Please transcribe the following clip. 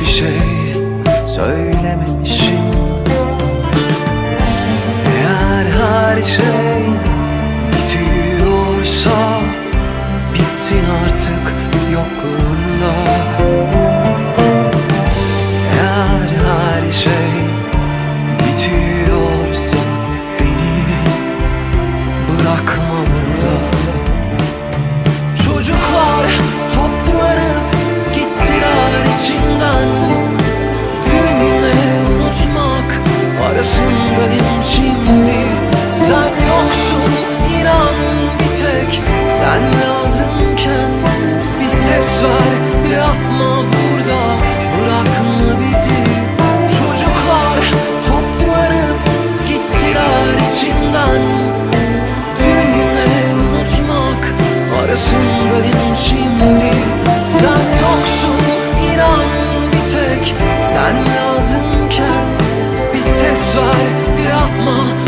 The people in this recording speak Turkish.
hiçbir şey söylememişim. Eğer her şey bitiyorsa bitsin artık yokluğunda. Eğer her şey bitiyorsa beni bırakma burada. Çocuklar toplanıp gittiler içimden. Dünle unutmak arasındayım şimdi. Sen yoksun inan, bir tek sen lazımken bir ses ver, yapma burada, bırakma bizi. Çocuklar toplanıp gittiler içimden. Dünle unutmak arasındayım şimdi. Sen yoksun inan, bir tek sen lazımken bir ses ver, yapma